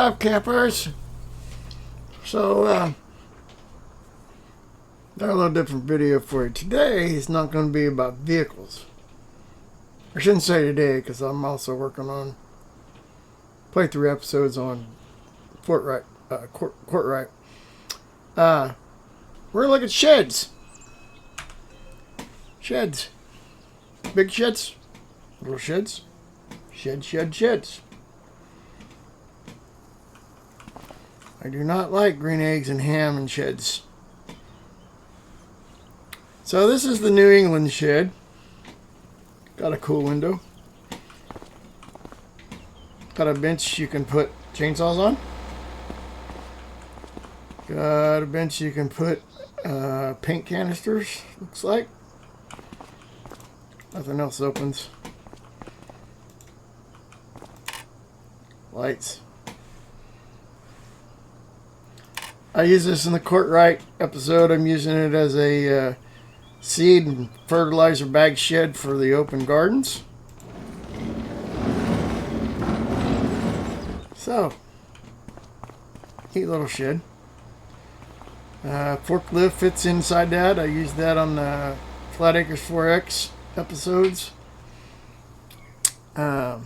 up, campers? So, got a little different video for you. Today is not going to be about vehicles. I shouldn't say today because I'm also working on playthrough episodes on Courtright. We're going to look at sheds. Sheds. Big sheds. Little sheds. Sheds. I do not like green eggs and ham in sheds. So this is the New England shed. Got a cool window. Got a bench you can put chainsaws on. Got a bench you can put paint canisters, looks like. Nothing else opens. Lights. I use this in the Courtright episode. I'm using it as a seed and fertilizer bag shed for the open gardens. So, neat little shed. Forklift fits inside that. I used that on the Flat Acres 4X episodes. So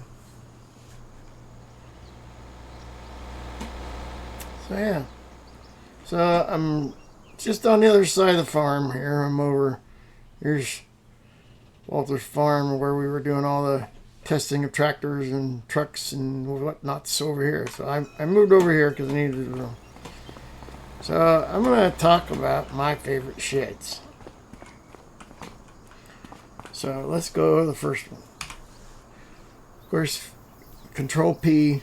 yeah. So I'm just on the other side of the farm here. I'm over. Here's Walter's farm where we were doing all the testing of tractors and trucks and whatnots over here. So I moved over here because I needed a room. So I'm going to talk about my favorite sheds. So let's go to the first one. Of course, Control P,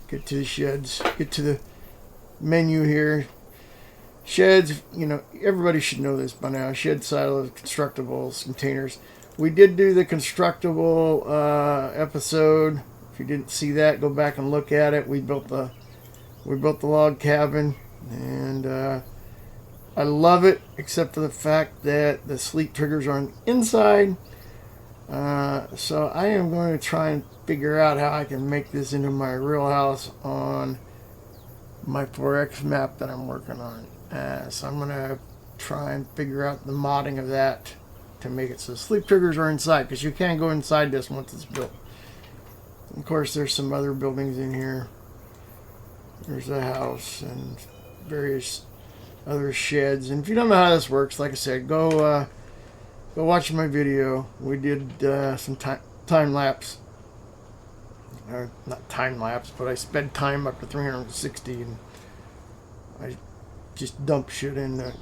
get to the sheds, get to the menu here. Sheds, everybody should know this by now. Shed silos, constructables, containers. We did do the constructable episode. If you didn't see that, go back and look at it. We built the log cabin, and I love it, except for the fact that the sleep triggers are on the inside. So I am going to try and figure out how I can make this into my real house on my 4X map that I'm working on. So I'm going to try and figure out the modding of that to make it so sleep triggers are inside, because you can't go inside this once it's built. Of course, there's some other buildings in here. There's a house and various other sheds. And if you don't know how this works, like I said, go watch my video. We did some time lapse. Or not time lapse, but I sped time up to 360, and I just dump shit in the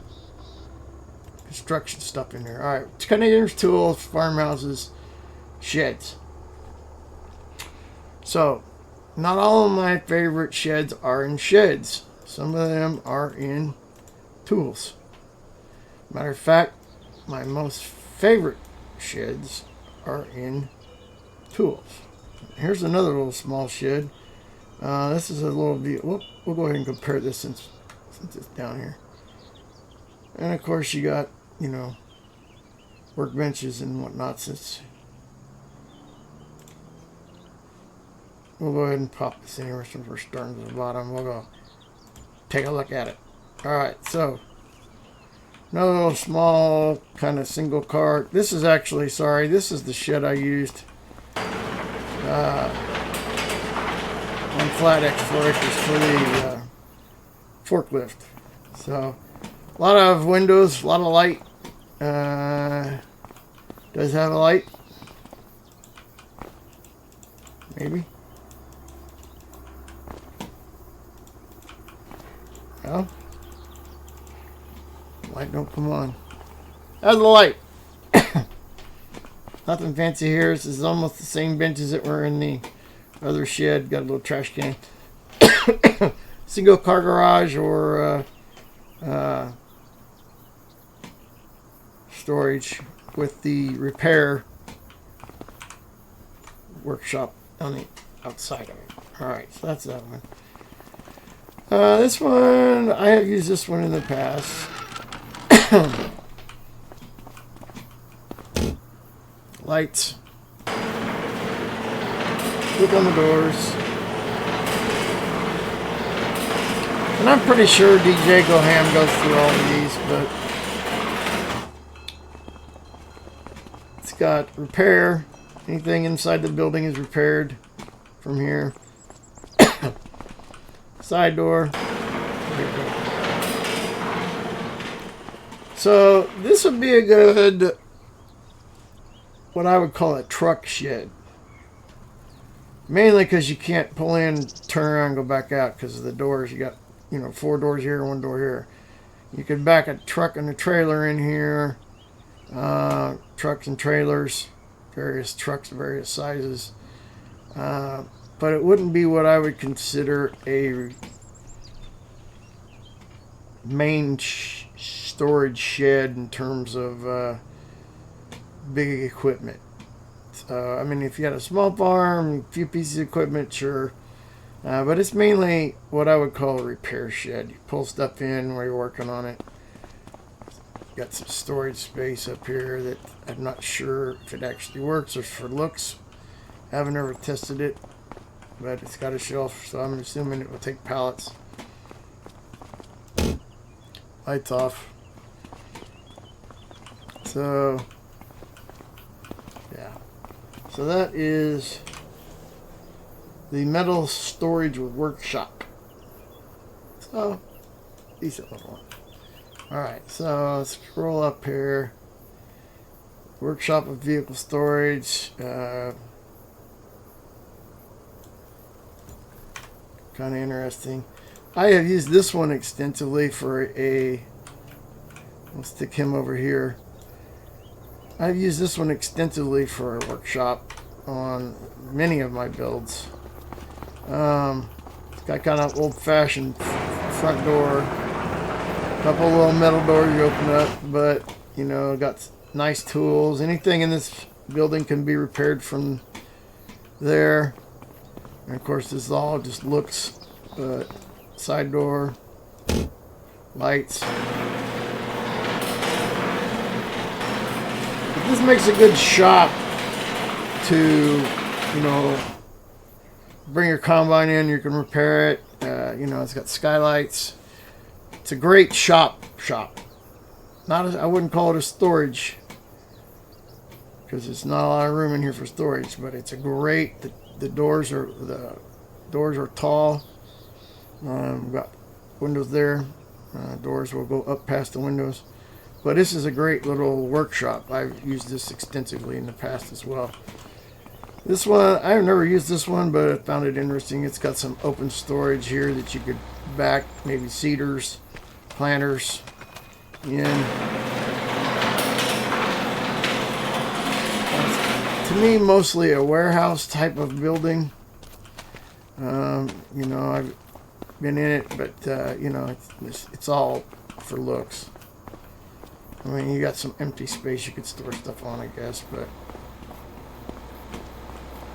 construction stuff in there. Alright, containers, tools, farmhouses, sheds. So, not all of my favorite sheds are in sheds. Some of them are in tools. Matter of fact, my most favorite sheds are in tools. Here's another little small shed. This is a little bit. We'll go ahead and compare this since it's down here. And of course, you got workbenches and whatnot. Since we'll go ahead and pop this in here since we're starting at the bottom. We'll go take a look at it. All right, so another little small kind of single car. This is actually this is the shed I used. On Flat X 4X for the forklift. So a lot of windows, a lot of light. Does have a light? Maybe. Well, light don't come on. That's the light. Nothing fancy here. This is almost the same benches that were in the other shed. Got a little trash can. Single car garage or storage with the repair workshop on the outside of it. Alright, so that's that one. This one, I have used this one in the past. Lights. Look on the doors. And I'm pretty sure DJ Go Ham goes through all of these, but it's got repair. Anything inside the building is repaired from here. Side door. So this would be a good, what I would call a truck shed. Mainly because you can't pull in, turn around, and go back out because of the doors. You got, you know, 4 doors here, 1 door here. You could back a truck and a trailer in here. Trucks and trailers, various trucks, various sizes. But it wouldn't be what I would consider a main storage shed in terms of big equipment. I mean, if you had a small farm, a few pieces of equipment, sure. But it's mainly what I would call a repair shed. You pull stuff in while you're working on it. Got some storage space up here that I'm not sure if it actually works or for looks. I haven't ever tested it, but it's got a shelf, so I'm assuming it will take pallets. Lights off. So, yeah. So that is the metal storage workshop. So, decent little one. Alright, so let's scroll up here. Workshop of vehicle storage. Kind of interesting. I have used this one extensively for a... I'll stick him over here. I've used this one extensively for a workshop on many of my builds. It's got kind of old-fashioned front door. Couple little metal doors you open up, but you know, got nice tools. Anything in this building can be repaired from there. And of course, this all just looks. Side door, lights. But this makes a good shop to, you know, bring your combine in. You can repair it. You know, it's got skylights. It's a great shop. I wouldn't call it a storage because it's not a lot of room in here for storage, but it's a great. The doors are tall. Got windows there. Doors will go up past the windows. But this is a great little workshop. I've used this extensively in the past as well. This one, I've never used this one, but I found it interesting. It's got some open storage here that you could back maybe cedars, planters in. To me, mostly a warehouse type of building. You know, I've been in it, but you know, it's all for looks. I mean, you got some empty space you could store stuff on, I guess, but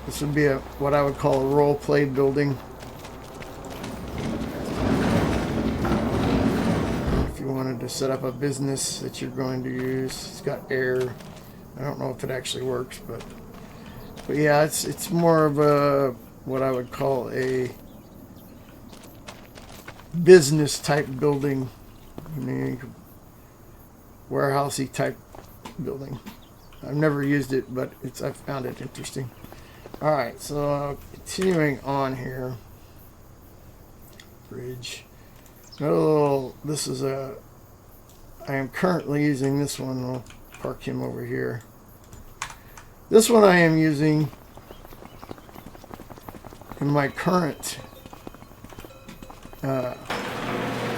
this would be what I would call a role play building. If you wanted to set up a business that you're going to use, it's got air. I don't know if it actually works, but yeah, it's more of a what I would call a business type building. I mean, warehousey type building. I've never used it, but I found it interesting. All right, so continuing on here. Bridge. This is I am currently using this one. I'll park him over here. This one I am using in my current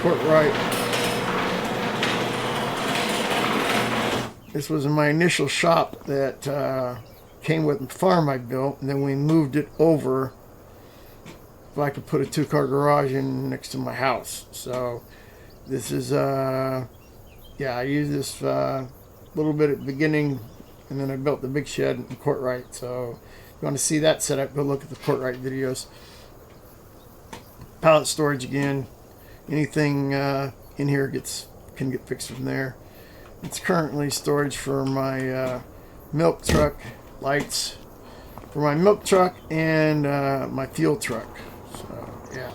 Courtright. This was in my initial shop that came with the farm I built, and then we moved it over if I could put a 2-car garage in next to my house. So this is yeah, I used this little bit at the beginning, and then I built the big shed in Courtright. So if you want to see that setup, go look at the Courtright videos. Pallet storage again. Anything in here can get fixed from there. It's currently storage for my milk truck, lights for my milk truck, and my fuel truck. So yeah.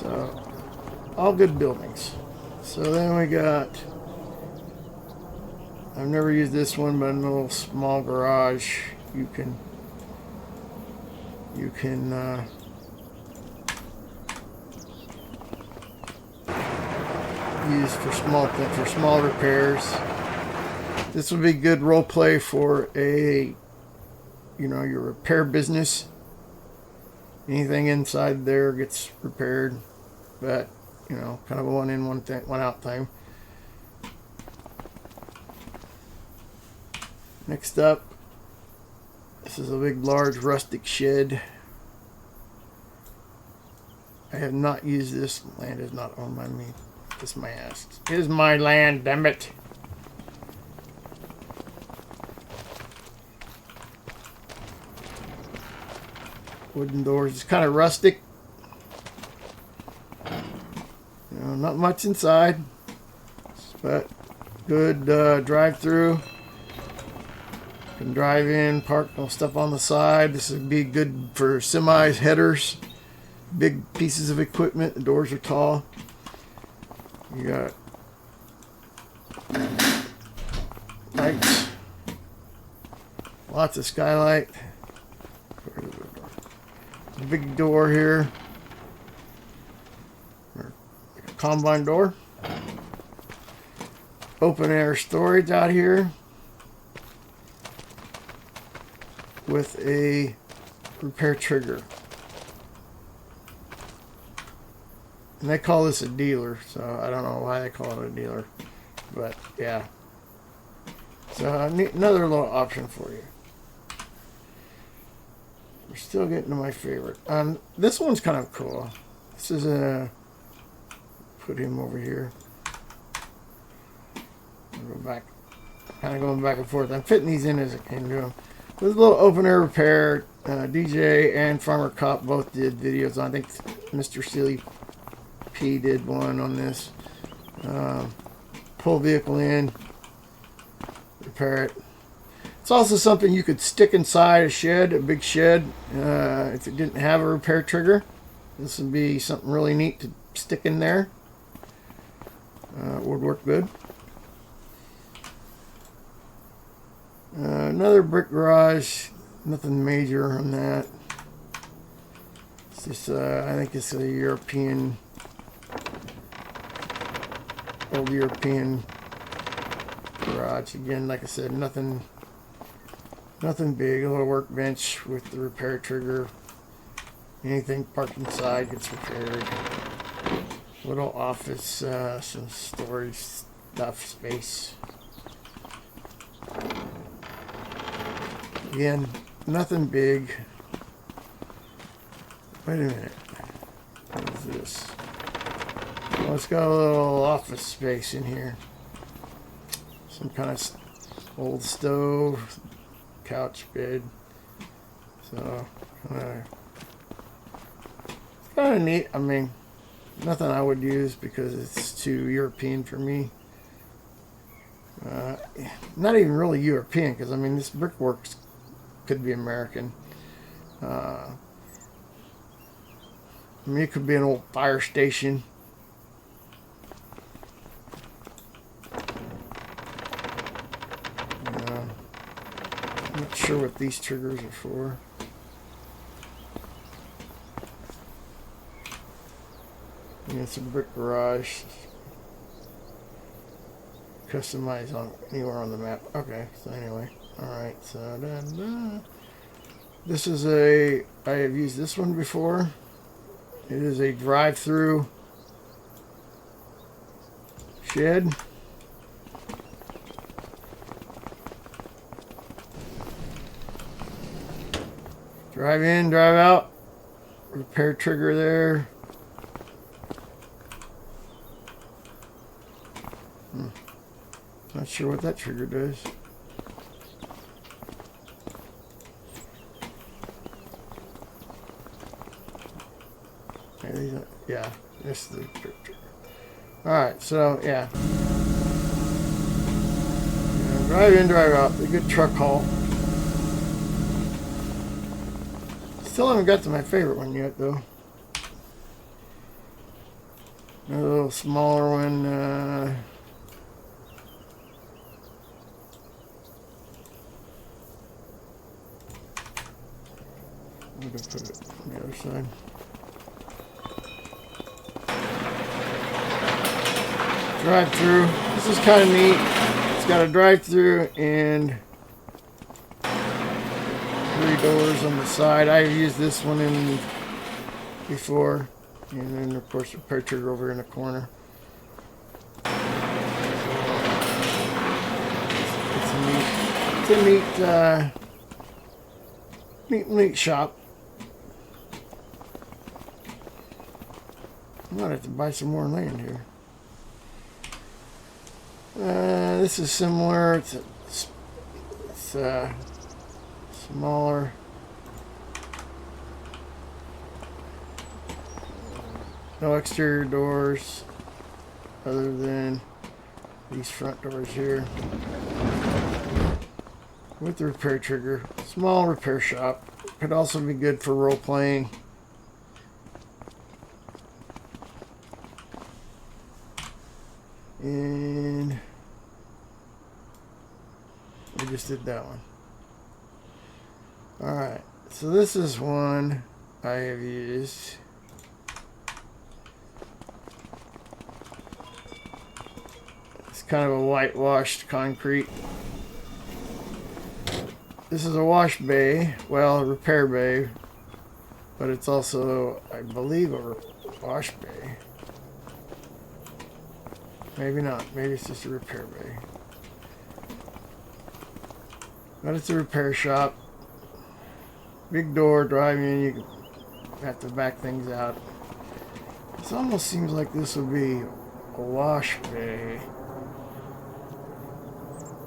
So, all good buildings. So then we got, I've never used this one, but in a little small garage, you can use for small repairs. This would be good role play for a, your repair business. Anything inside there gets repaired, but kind of a one in, one out thing. Next up, this is a big, large, rustic shed. I have not used this. Land is not owned by me. Kiss my ass. It is my land, damn it. Wooden doors. It's kind of rustic. Not much inside, but good drive-through. Can drive in, park, no stuff on the side. This would be good for semis, headers, big pieces of equipment. The doors are tall. You got lights, lots of skylight. Big door here, like a combine door. Open air storage out here with a repair trigger. And they call this a dealer, so I don't know why they call it a dealer, but yeah. So another little option for you. We're still getting to my favorite. This one's kind of cool. This is put him over here. Go back, kind of going back and forth. I'm fitting these in as I can do them. With a little open air repair. DJ and Farmer Cop both did videos on. I think Mr. Silly P did one on this. Pull vehicle in, repair it. It's also something you could stick inside a shed, a big shed, if it didn't have a repair trigger. This would be something really neat to stick in there. Would work good. Another brick garage, nothing major on that. It's just, I think it's a old European garage. Again, like I said, nothing big. A little workbench with the repair trigger. Anything parked inside gets repaired. Little office, some storage stuff, space. Again, nothing big. Wait a minute. What is this? Well, it's got a little office space in here. Some kind of old stove, couch, bed. So, it's kind of neat. I mean, nothing I would use because it's too European for me. Not even really European, because I mean, this brickwork could be American. I mean, it could be an old fire station. I'm not sure what these triggers are for. Yeah, it's a brick garage. Customize on anywhere on the map. Okay, so anyway. Alright, so this is I have used this one before. It is a drive-through shed. Drive in, drive out. Repair trigger there. Not sure what that trigger does. Yeah, this is the trigger. Alright, so yeah. Drive in, drive out. A good truck haul. Still haven't got to my favorite one yet, though. Another little smaller one. I'm going to put it on the other side. Drive-through. This is kind of neat. It's got a drive-through and 3 doors on the side. I've used this one in before. And then, of course, a repair trigger over in the corner. It's a neat shop. I might have to buy some more land here. This is similar. It's smaller. No exterior doors other than these front doors here. With the repair trigger. Small repair shop. Could also be good for role playing. And we just did that one. Alright, so this is one I have used. It's kind of a whitewashed concrete. This is a wash bay, well, a repair bay, but it's also, I believe, a wash bay. Maybe not. Maybe it's just a repair bay. But it's a repair shop. Big door, drive in, you have to back things out. This almost seems like this would be a wash bay.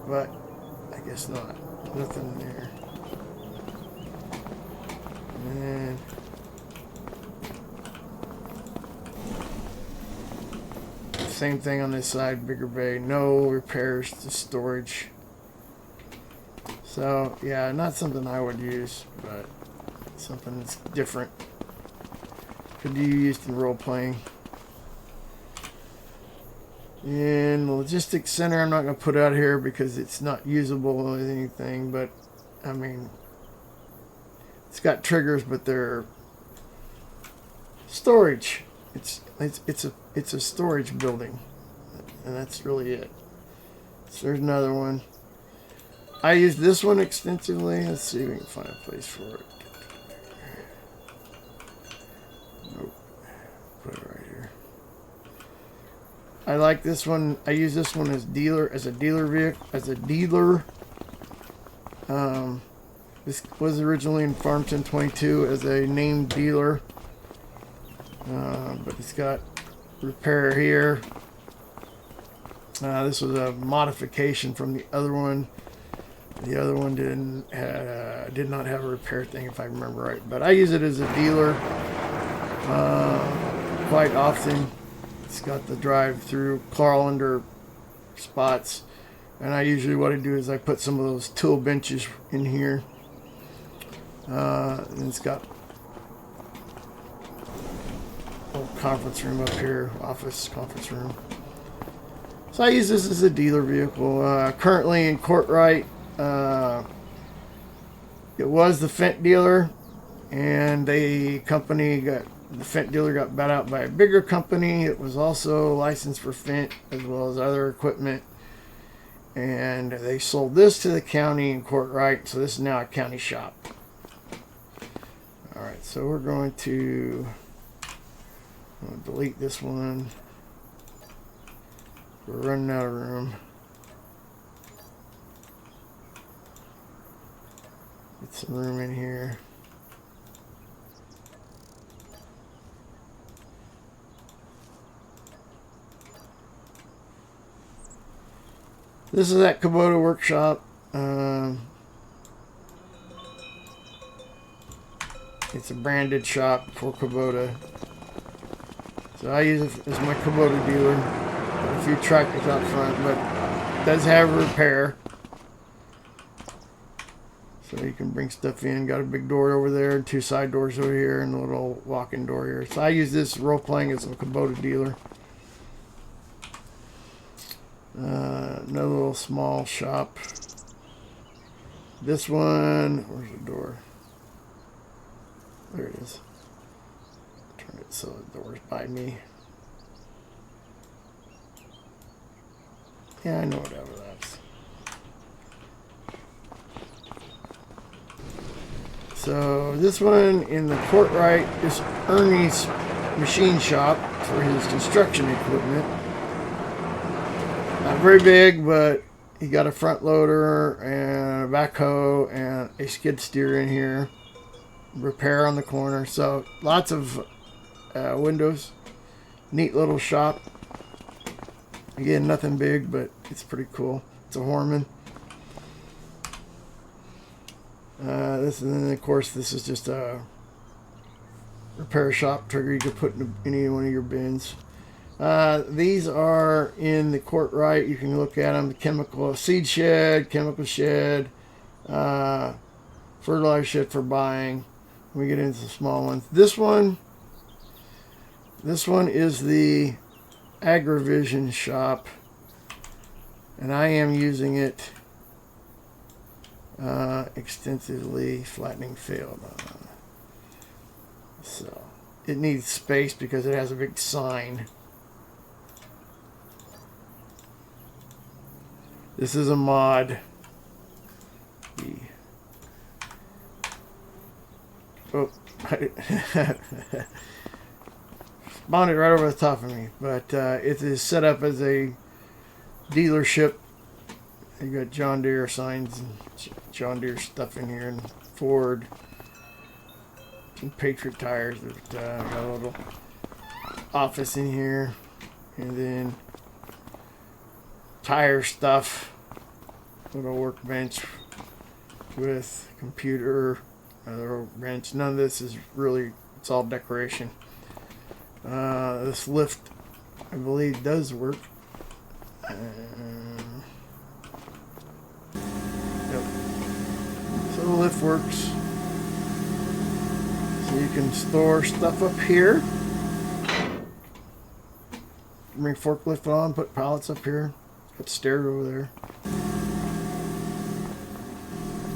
But I guess not. Nothing there. And same thing on this side, bigger bay, no repairs, just storage. So yeah, not something I would use, but something that's different. Could be used in role playing. And the logistics center I'm not going to put out here because it's not usable with anything, but I mean, it's got triggers, but they're storage. It's a storage building, and that's really it. So there's another one. I use this one extensively. Let's see if we can find a place for it. Nope. Put it right here. I like this one. I use this one as a dealer vehicle. This was originally in Farmington 22 as a named dealer. But it's got repair here. This was a modification from the other one. The other one did not have a repair thing, if I remember right. But I use it as a dealer quite often. It's got the drive-through crawl under spots, and I usually what I do is I put some of those tool benches in here. And it's got conference room up here, office conference room. So I use this as a dealer vehicle. Currently in Courtright, it was the Fendt dealer, and the Fendt dealer got bought out by a bigger company. It was also licensed for Fendt as well as other equipment, and they sold this to the county in Courtright, so this is now a county shop. Alright, so we're going to delete this one. We're running out of room. Get some room in here. This is that Kubota workshop. It's a branded shop for Kubota. So I use it as my Kubota dealer. Got a few tractors out front, but it does have repair. So you can bring stuff in. Got a big door over there, 2 side doors over here, and a little walk-in door here. So I use this role-playing as a Kubota dealer. Another little small shop. This one, where's the door? There it is. Turn it so the door's by me. Yeah, I know whatever that's. So this one in the court right is Ernie's machine shop for his construction equipment. Not very big, but he got a front loader and a backhoe and a skid steer in here. Repair on the corner. So lots of windows. Neat little shop. Again, nothing big, but it's pretty cool. It's a Horman. This, and then of course this is just a repair shop trigger you could put in any one of your bins. These are in the court right. You can look at them. The chemical seed shed, chemical shed, fertilizer shed for buying. We get into the small ones. This one is the Agrivision shop, and I am using it extensively. Flattening failed. So it needs space because it has a big sign. This is a mod. Oh, spawned it right over the top of me. But it is set up as a dealership. You got John Deere signs and John Deere stuff in here, and Ford, some Patriot tires. Got a little office in here, and then tire stuff. Little workbench with computer, another wrench. None of this is really, it's all decoration. This lift, I believe, does work. Yep. So the lift works. So you can store stuff up here. Bring forklift on, put pallets up here. Got stairs over there.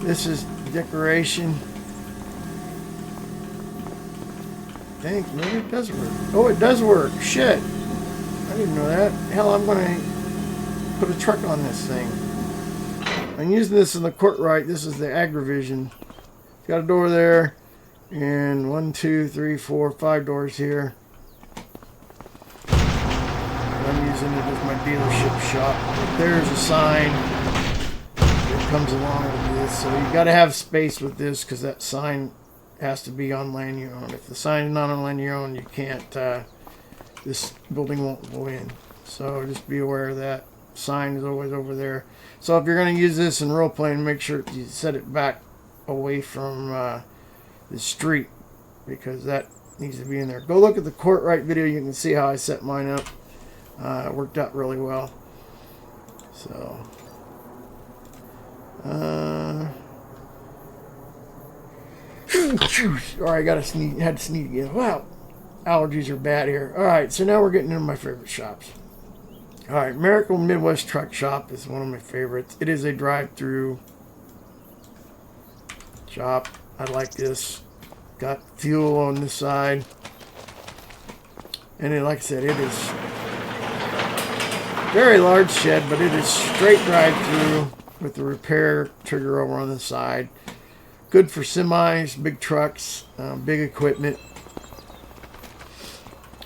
This is decoration. I think maybe it does work. Oh, it does work. Shit. I didn't know that. Hell, I'm going to put a truck on this thing. I'm using this in the court right. This is the Agrivision. It's got a door there. And 1, 2, 3, 4, 5 doors here. I'm using it as my dealership shop. But there's a sign that comes along with this. So you got to have space with this because that sign has to be on land you own. If the sign is not on land you own, you can't, this building won't go in. So just be aware of that. Sign is always over there. So if you're going to use this in role playing, make sure you set it back away from the street, because that needs to be in there. Go look at the court right video. You can see how I set mine up. It worked out really well. So alright, I gotta sneeze. Had to sneeze again. Wow, allergies are bad here. Alright, so now we're getting into my favorite shops. Alright, Miracle Midwest Truck Shop is one of my favorites. It is a drive-through shop. I like this. Got fuel on this side. And then, like I said, it is very large shed, but it is straight drive-through with the repair trigger over on the side. Good for semis, big trucks, big equipment.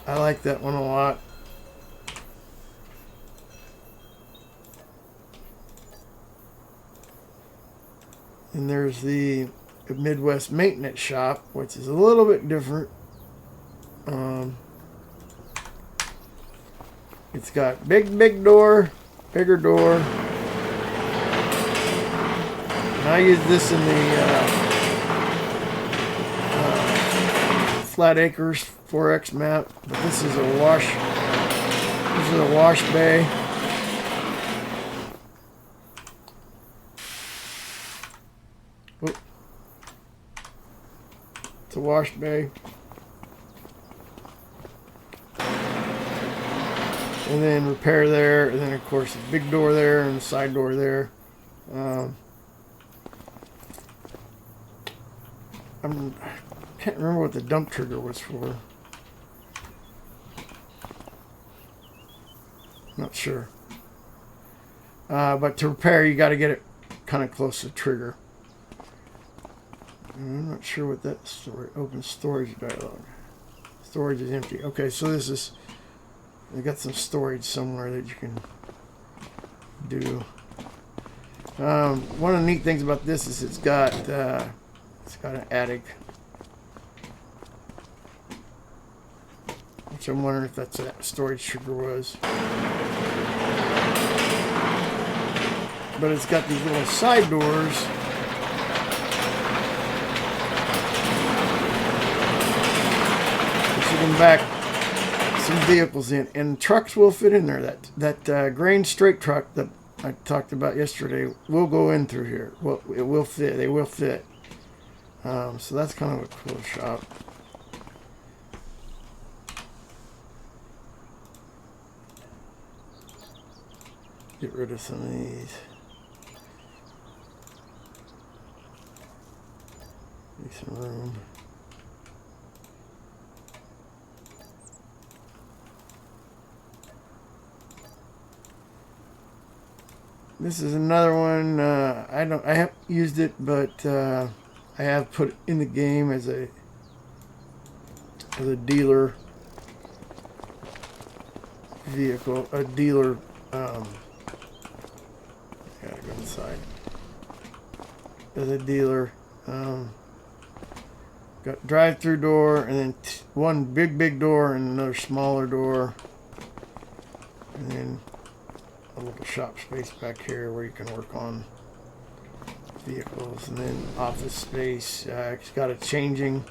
I like that one a lot. And there's the Midwest Maintenance Shop, which is a little bit different. It's got big door, bigger door. And I use this in the Flat Acres 4X map, but this is a wash. This is a wash bay. Oop. It's a wash bay. And then repair there, and then of course the big door there and the side door there. I can't remember what the dump trigger was for. Not sure. But to repair, you got to get it kind of close to the trigger. I'm not sure what that story. Open storage dialog. Storage is empty. Okay, so this is. I got some storage somewhere that you can do. One of the neat things about this is it's got an attic, which I'm wondering if that's what that storage trigger was. But it's got these little side doors. Which you can back some vehicles in, and trucks will fit in there. That grain straight truck that I talked about yesterday will go in through here. Well, it will fit. They will fit. So that's kind of a cool shop. Get rid of some of these. Make some room. This is another one. I haven't used it, but I have put it in the game as a dealer vehicle, a dealer. Gotta go inside. As a dealer, got drive-through door, and then one big door and another smaller door, and then a little shop space back here where you can work on vehicles, and then office space. It's got a changing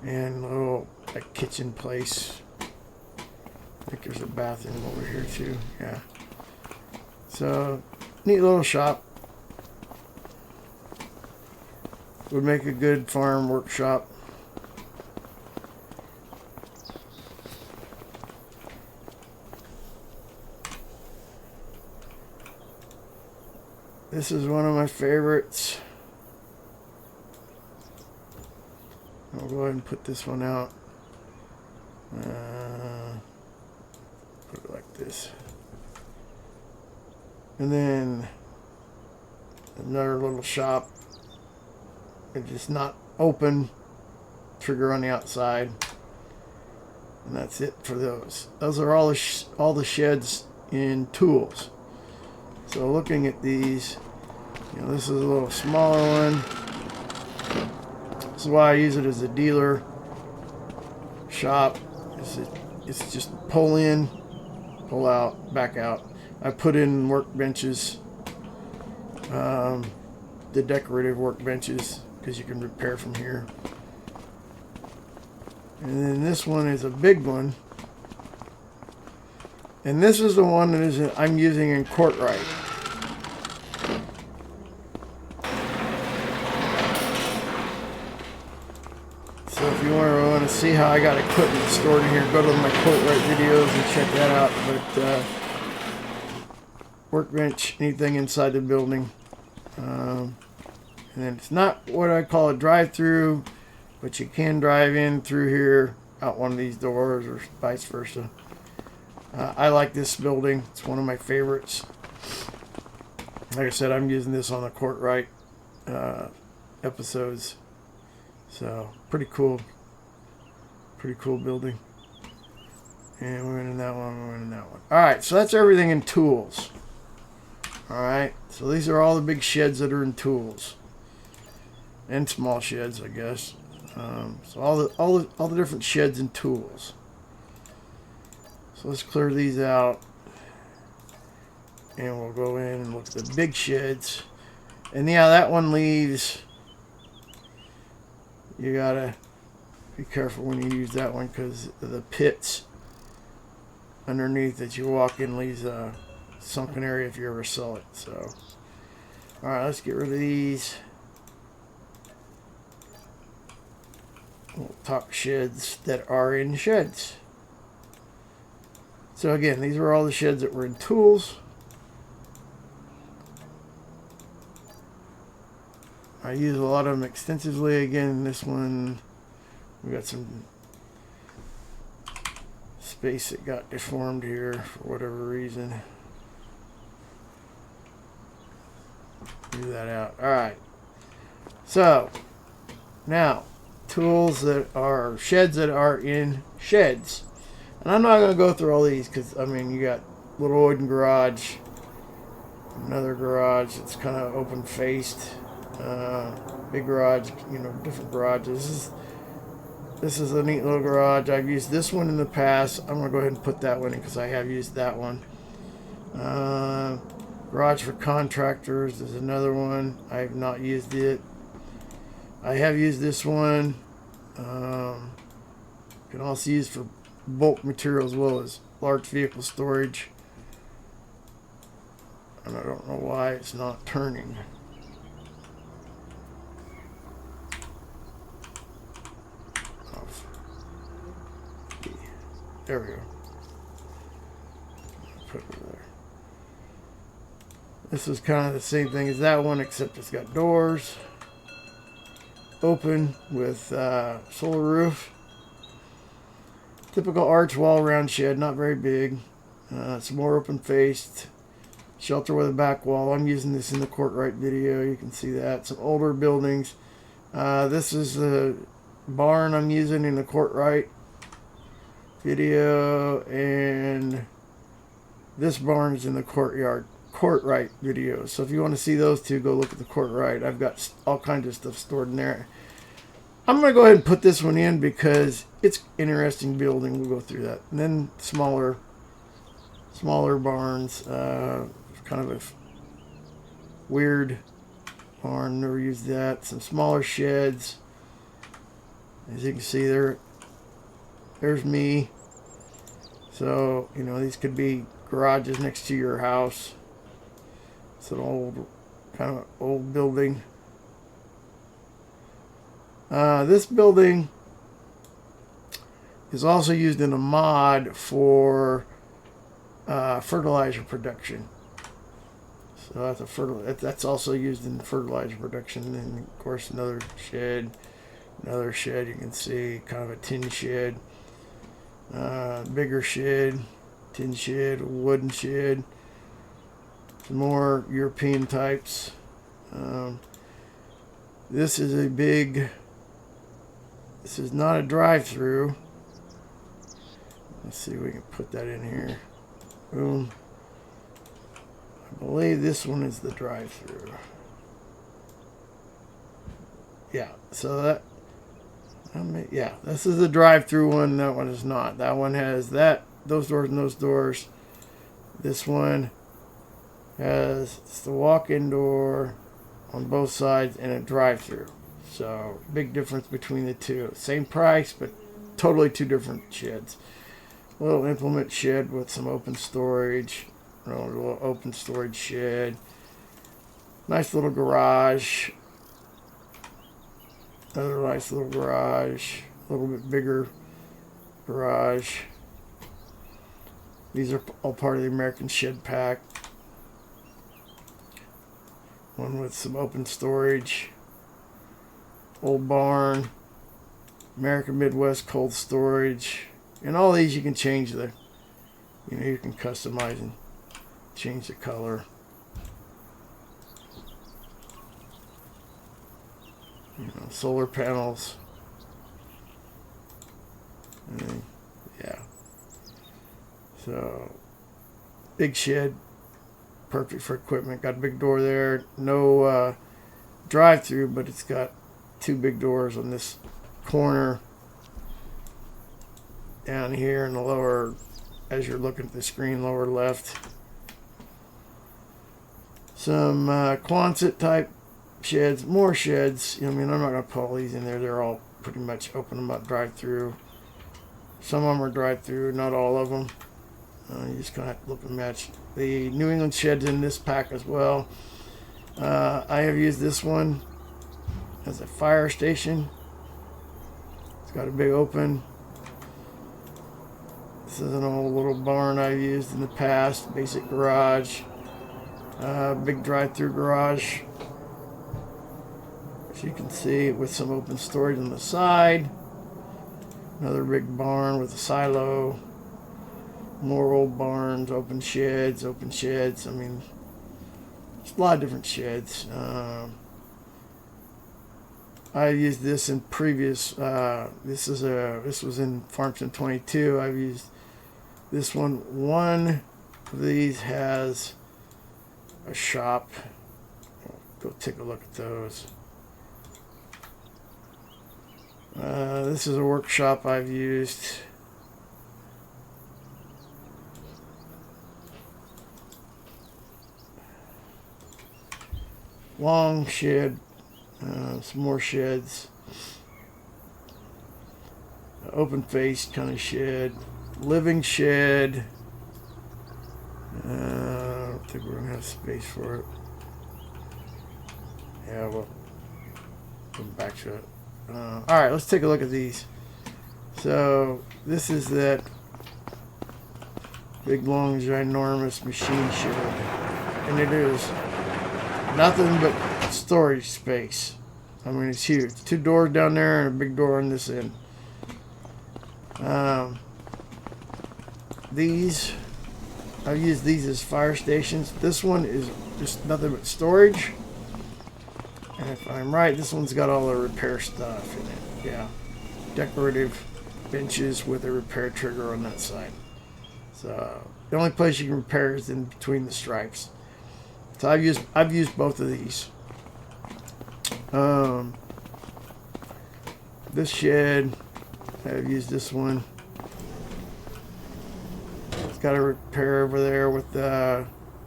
and a little kitchen place. I think there's a bathroom over here too. Yeah. So neat little shop. Would make a good farm workshop. This is one of my favorites. I'll go ahead and put this one out. Put it like this. And then another little shop. It's just not open. Trigger on the outside. And that's it for those. Those are all the sheds in tools. So looking at these, this is a little smaller one. This is why I use it as a dealer shop. It's just pull in, pull out, back out. I put in workbenches, the decorative workbenches, because you can repair from here. And then this one is a big one. And this is the one that I'm using in Courtright. So if you want to see how I got equipment stored in here, go to my Courtright videos and check that out. But workbench, anything inside the building. And then it's not what I call a drive-through, but you can drive in through here, out one of these doors, or vice versa. I like this building. It's one of my favorites. Like I said, I'm using this on the Courtright episodes. So, pretty cool. Pretty cool building. And we went in that one, we went in that one. Alright, so that's everything in tools. Alright, so these are all the big sheds that are in tools. And small sheds, I guess. So all the different sheds and tools. So let's clear these out. And we'll go in and look at the big sheds. And yeah, that one leaves. You gotta be careful when you use that one, because the pits underneath that you walk in leaves a sunken area if you ever sell it. So, alright, let's get rid of these. We'll talk sheds that are in sheds. So again, these are all the sheds that were in tools. I use a lot of them extensively. Again, this one, we got some space that got deformed here for whatever reason. Do that out. Alright. So, now, tools that are, sheds that are in sheds. And I'm not going to go through all these because, I mean, you got little wooden garage, another garage that's kind of open-faced, big garage, you know, different garages. This is a neat little garage. I've used this one in the past. I'm going to go ahead and put that one in because I have used that one. Garage for contractors is another one. I have not used it. I have used this one. Can also use for bulk material as well as large vehicle storage. And I don't know why it's not turning. There we go. Put it there. This is kind of the same thing as that one, except it's got doors. Open with solar roof. Typical arch wall round shed, not very big. It's more open faced. Shelter with a back wall. I'm using this in the Courtright video. You can see that. Some older buildings. This is the barn I'm using in the Courtright video, and this barn is in the Courtright video. So if you want to see those two, go look at the Courtright. I've got all kinds of stuff stored in there. I'm going to go ahead and put this one in because it's interesting building. We'll go through that. And then smaller barns. Kind of a weird barn. Never used that. Some smaller sheds. As you can see there's me. So, you know, these could be garages next to your house. It's an kind of old building. This building is also used in a mod for fertilizer production. So that's also used in fertilizer production. And of course, another shed. You can see kind of a tin shed, bigger shed, tin shed, wooden shed. Some more European types. This is a big. This is not a drive-through. Let's see if we can put that in here. Boom. I believe this one is the drive-through. Yeah, so that. Yeah, this is the drive-through one. That one is not. That one has those doors and those doors. This one has the walk-in door on both sides and a drive-through. So big difference between the two. Same price, but totally two different sheds. Little implement shed with some open storage. Little open storage shed. Nice little garage. Another nice little garage. A little bit bigger garage. These are all part of the American Shed Pack. One with some open storage. Old barn. American Midwest cold storage. And all these you can change you can customize and change the color. Solar panels. And yeah. So, big shed. Perfect for equipment. Got a big door there. No drive-through, but it's got two big doors on this corner. Down here in the lower, as you're looking at the screen, lower left. Some Quonset type sheds, more sheds. I mean, I'm not going to put all these in there. They're all pretty much open them up drive-through. Some of them are drive-through, not all of them. You just kind of have to look and match. The New England shed's in this pack as well. I have used this one as a fire station. It's got a big open. This is an old little barn I've used in the past. Basic garage. Big drive-through garage. As you can see, with some open storage on the side. Another big barn with a silo. More old barns, open sheds. I mean, there's a lot of different sheds. I used this in previous. This was in Farmington 22. I've used this one. One of these has a shop. Go take a look at those. This is a workshop I've used. Long shed, some more sheds. Open faced kind of shed. Living shed. I don't think we're going to have space for it. Yeah, we'll come back to it. Alright, let's take a look at these. So, this is that big, long, ginormous machine shed. And it is nothing but storage space. I mean, it's huge. 2 doors down there and a big door on this end. These, I've used these as fire stations. This one is just nothing but storage. And if I'm right, this one's got all the repair stuff in it. Yeah. Decorative benches with a repair trigger on that side. So the only place you can repair is in between the stripes. So I've used both of these. This shed, I've used this one. It's got a repair over there with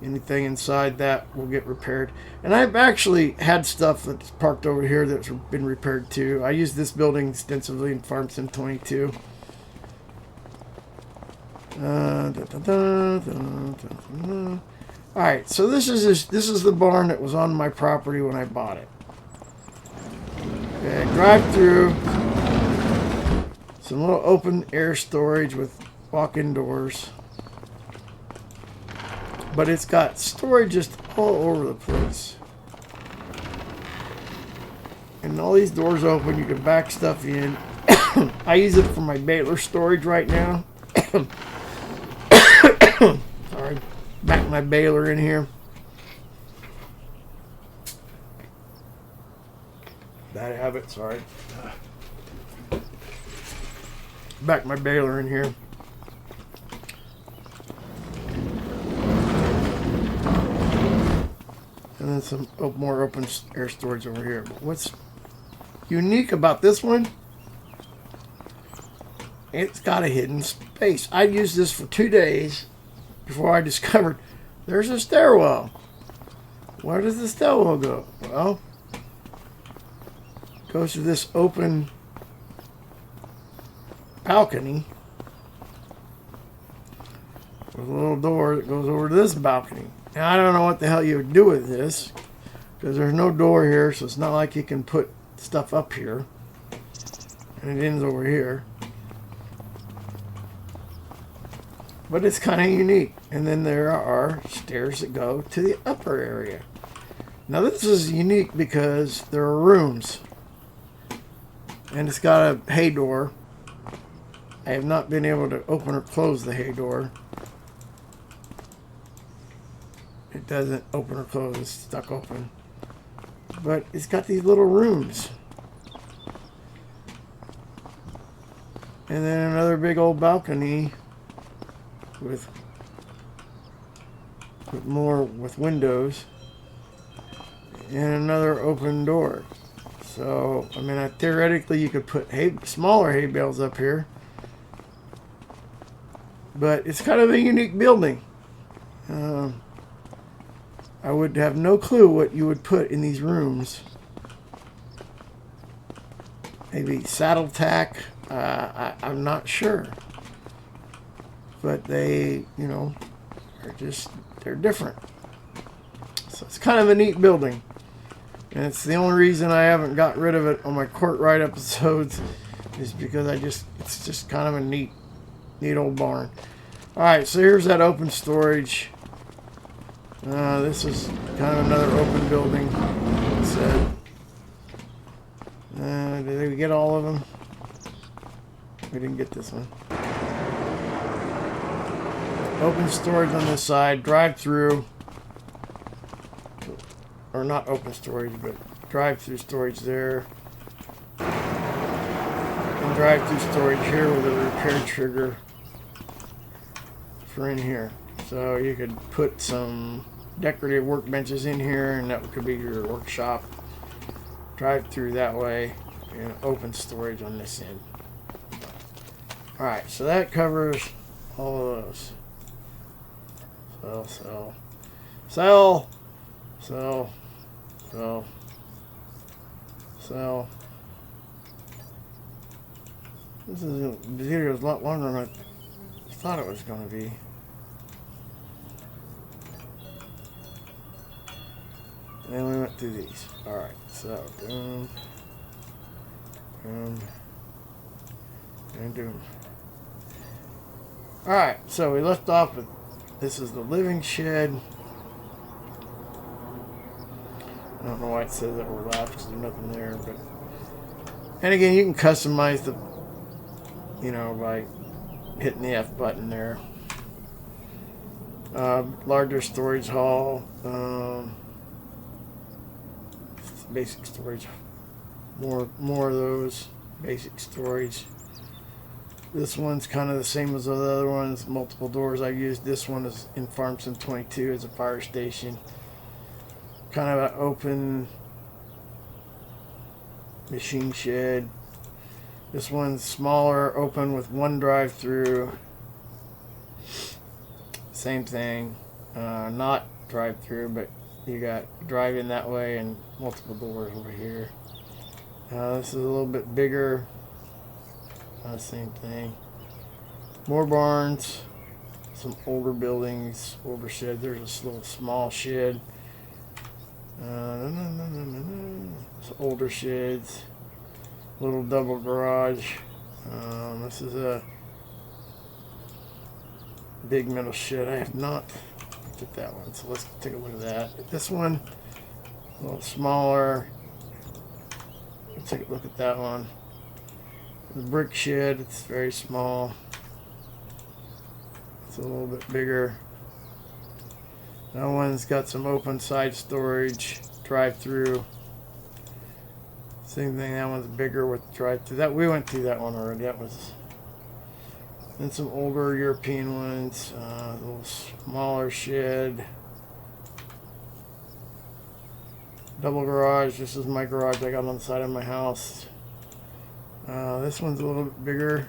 anything inside that will get repaired. And I've actually had stuff that's parked over here that's been repaired too. I used this building extensively in Farmington 22. Alright, so this is the barn that was on my property when I bought it. Okay, drive through. Some little open air storage with walk-in doors. But it's got storage just all over the place. And all these doors open, you can back stuff in. I use it for my baler storage right now. Sorry. Back my baler in here. Bad habit, sorry. Back my baler in here. And then some more open air storage over here. But what's unique about this one, it's got a hidden space. I used this for 2 days before I discovered there's a stairwell. Where does the stairwell go? Well, it goes to this open balcony with a little door that goes over to this balcony. Now, I don't know what the hell you would do with this, because there's no door here, so it's not like you can put stuff up here. And it ends over here. But it's kind of unique. And then there are stairs that go to the upper area. Now this is unique because there are rooms. And it's got a hay door. I have not been able to open or close the hay door. It doesn't open or close, it's stuck open. But it's got these little rooms. And then another big old balcony with windows. And another open door. So, I mean, theoretically you could put smaller hay bales up here. But it's kind of a unique building. I would have no clue what you would put in these rooms. Maybe saddle tack. I'm not sure. But they, you know, they're different. So it's kind of a neat building. And it's the only reason I haven't got rid of it on my Court Ride episodes is because it's just kind of a neat Neat old barn. Alright, so here's that open storage. This is kind of another open building. Like I said. Did we get all of them? We didn't get this one. Open storage on this side. Drive-through. Or not open storage, but drive-through storage there. And drive-through storage here with a repair trigger for in here. So you could put some decorative workbenches in here, and that could be your workshop. Drive through that way, and open storage on this end. Alright, so that covers all of those. Sell. This video is a lot longer than I thought it was going to be. And then we went through these. Alright, so boom, and boom. Alright, so we left off with this is the living shed. I don't know why it says that we're left because there's nothing there, but and again you can customize the by hitting the F button there. Larger storage hall, basic storage, more of those basic storage. This one's kind of the same as the other ones, multiple doors. I used this one is in Farmson 22 as a fire station. Kind of an open machine shed. This one's smaller, open with one drive-through. Same thing, not drive-through, but you got drive in that way and multiple doors over here. This is a little bit bigger. Same thing. More barns, some older buildings, older sheds. There's this little small shed. Some older sheds. Little double garage. This is a big metal shed. I have not looked at that one, so let's take a look at that. This one, a little smaller. Let's take a look at that one. The brick shed, it's very small. It's a little bit bigger. That one's got some open side storage, drive-through. Same thing, that one's bigger with drive-through. That we went through that one already. That was. Then some older European ones, a little smaller shed. Double garage. This is my garage I got on the side of my house. This one's a little bit bigger.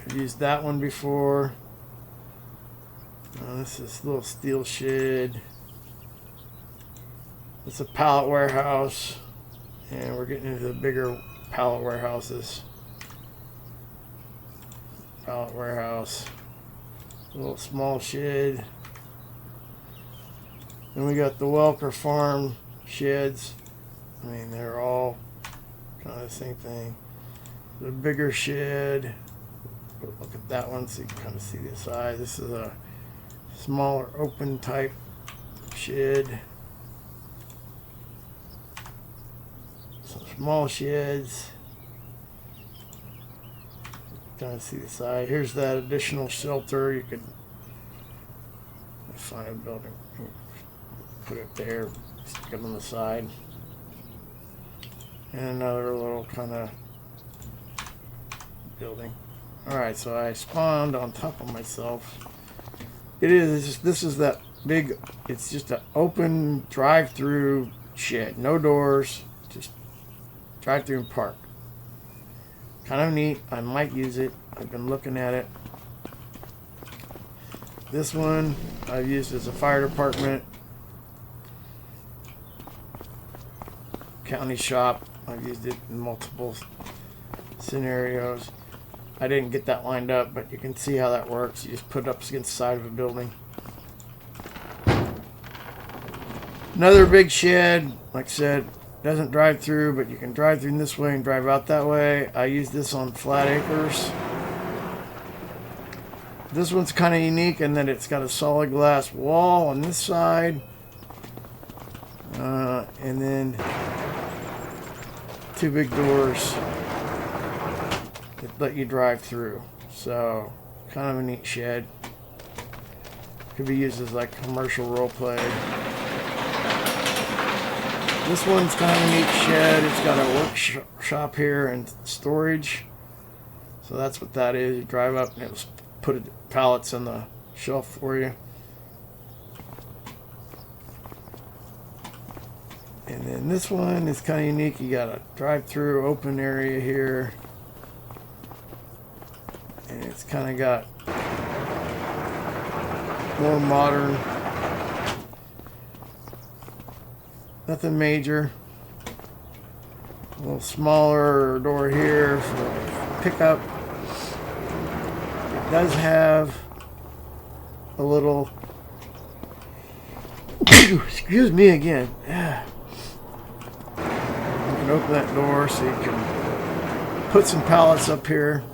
I've used that one before. This is a little steel shed. It's a pallet warehouse, and we're getting into the bigger pallet warehouses. Pallet warehouse, a little small shed. Then we got the Welker Farm sheds. I mean, they're all kind of the same thing. The bigger shed. Look at that one so you can kind of see the size. This is a smaller open type shed. Some small sheds. Kind of see the size. Here's that additional shelter. You could find a building. Put it there. Stick it on the side. And another little kind of building. Alright, so I spawned on top of myself. This is that big, it's just an open drive-through shed. No doors, just drive-through and park. Kind of neat. I might use it. I've been looking at it. This one I've used as a fire department. County shop. I've used it in multiple scenarios. I didn't get that lined up, but you can see how that works. You just put it up against the side of a building. Another big shed, like I said, doesn't drive through, but you can drive through this way and drive out that way. I use this on flat acres. This one's kind of unique in that it's got a solid glass wall on this side. And then 2 big doors that let you drive through. So, kind of a neat shed. Could be used as like commercial role play. This one's kind of a neat shed. It's got a workshop here and storage. So that's what that is. You drive up and it'll put pallets on the shelf for you. And then this one is kind of unique. You got a drive-through open area here. And it's kind of got more modern. Nothing major. A little smaller door here for pickup. It does have a little... Excuse me again. You can open that door so you can put some pallets up here.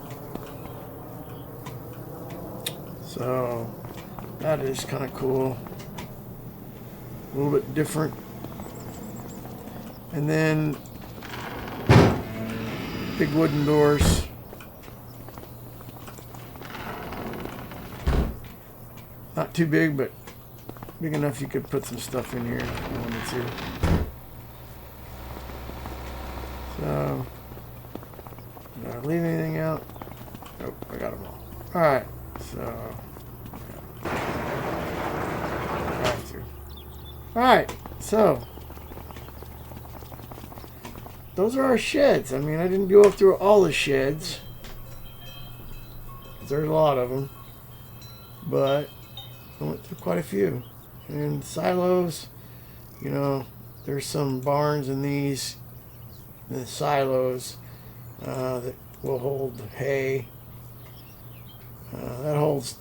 So that is kind of cool. A little bit different. And then big wooden doors. Not too big, but big enough you could put some stuff in here if you wanted to. So, did I leave anything out? Nope, I got them all. Alright, so, alright, so, those are our sheds. I mean, I didn't go through all the sheds. There's a lot of them. But I went through quite a few. And silos, you know, there's some barns in these the silos that will hold hay. That holds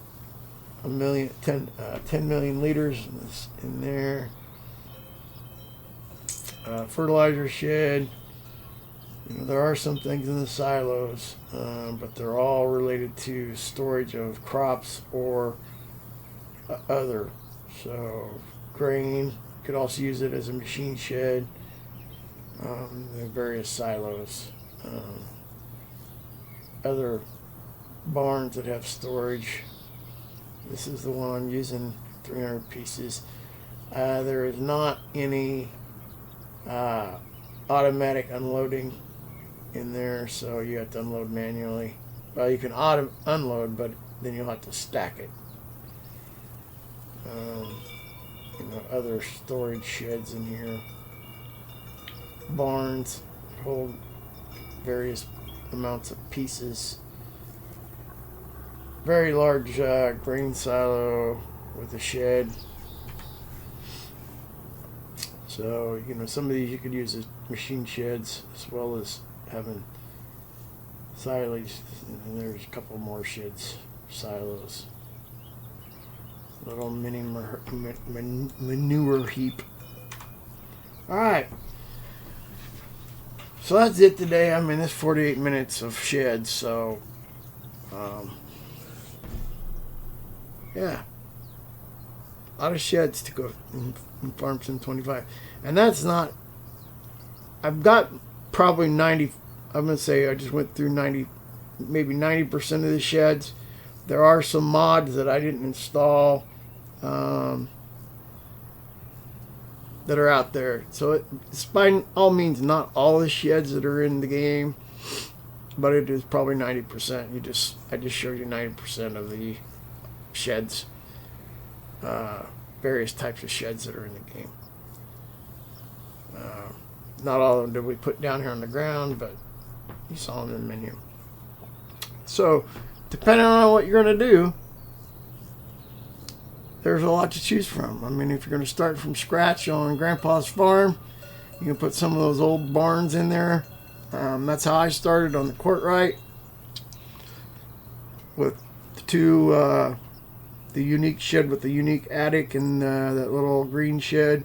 10 million liters in there. Fertilizer shed. You know, there are some things in the silos, but they're all related to storage of crops or other. So grain, you could also use it as a machine shed. The various silos. Other barns that have storage. This is the one I'm using, 300 pieces. There is not any automatic unloading in there, so you have to unload manually. Well, you can unload, but then you'll have to stack it. You know, other storage sheds in here. Barns hold various amounts of pieces. Very large grain silo with a shed. So, you know, some of these you could use as machine sheds as well as having silage. And there's a couple more sheds, silos. Little mini manure heap. Alright. So that's it today. I mean, it's 48 minutes of sheds, so yeah. A lot of sheds to go in Farm Sim 25. And that's not, I've got probably 90, I'm going to say I just went through 90, maybe 90% of the sheds. There are some mods that I didn't install that are out there. So it's by all means not all the sheds that are in the game, but it is probably 90%. I just showed you 90% of the sheds, various types of sheds that are in the game. Not all of them did we put down here on the ground, but you saw them in the menu. So depending on what you're going to do, there's a lot to choose from. I mean, if you're going to start from scratch on Grandpa's farm, you can put some of those old barns in there. That's how I started on the Courtright with the unique shed with the unique attic and that little green shed.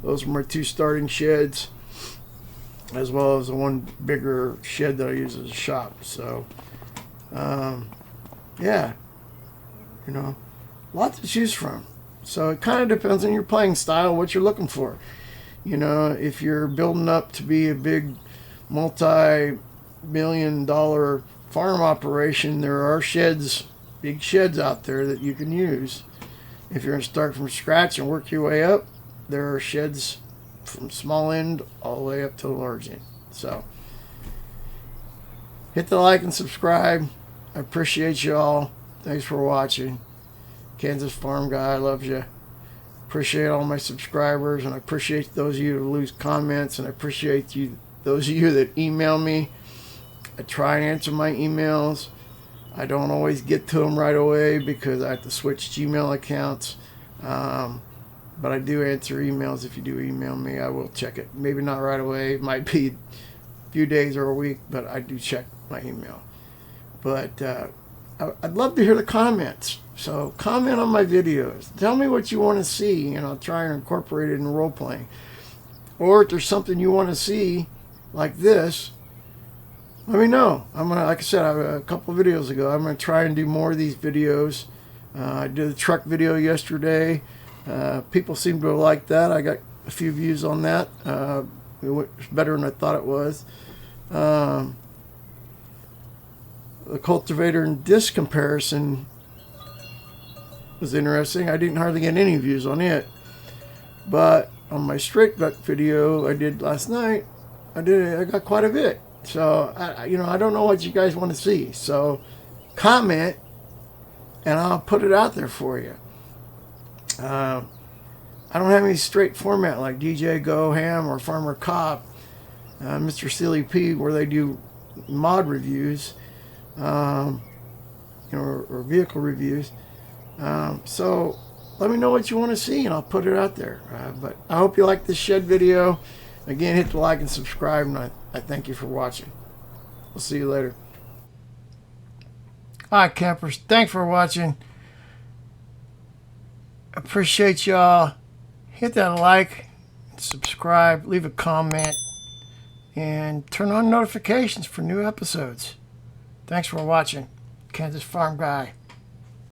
Those were my two starting sheds. as well as the one bigger shed that I use as a shop. So, yeah, you know, lots to choose from. So it kind of depends on your playing style, what you're looking for. You know, if you're building up to be a big multi-million-dollar farm operation, there are sheds, big sheds out there that you can use. If you're going to start from scratch and work your way up, there are sheds from small end all the way up to the large end. So hit the like and subscribe. I appreciate you all. Thanks for watching. Kansas Farm Guy loves you. Appreciate all my subscribers, and I appreciate those of you who leave comments, and I appreciate those of you that email me. I try and answer my emails. I don't always get to them right away because I have to switch Gmail accounts. But I do answer emails. If you do email me, I will check it. Maybe not right away. It might be a few days or a week, but I do check my email. But I'd love to hear the comments. So comment on my videos. Tell me what you want to see, and I'll try and incorporate it in role playing. Or if there's something you want to see like this, let me know. I'm gonna, like I said, a couple of videos ago, I'm gonna try and do more of these videos. I did a truck video yesterday. People seem to like that. I got a few views on that. It was better than I thought it was. The cultivator and disc comparison was interesting. I didn't hardly get any views on it, but on my straight buck video I did last night, I got quite a bit. So I don't know what you guys want to see. So comment, and I'll put it out there for you. I don't have any straight format like DJ Go Ham or Farmer Cop, Mr. Silly P, where they do mod reviews, or vehicle reviews. So let me know what you want to see, and I'll put it out there. But I hope you like this shed video. Again, hit the like and subscribe, and I thank you for watching. We'll see you later. All right, campers, thanks for watching. Appreciate y'all. Hit that like, subscribe, leave a comment, and turn on notifications for new episodes. Thanks for watching. Kansas Farm Guy.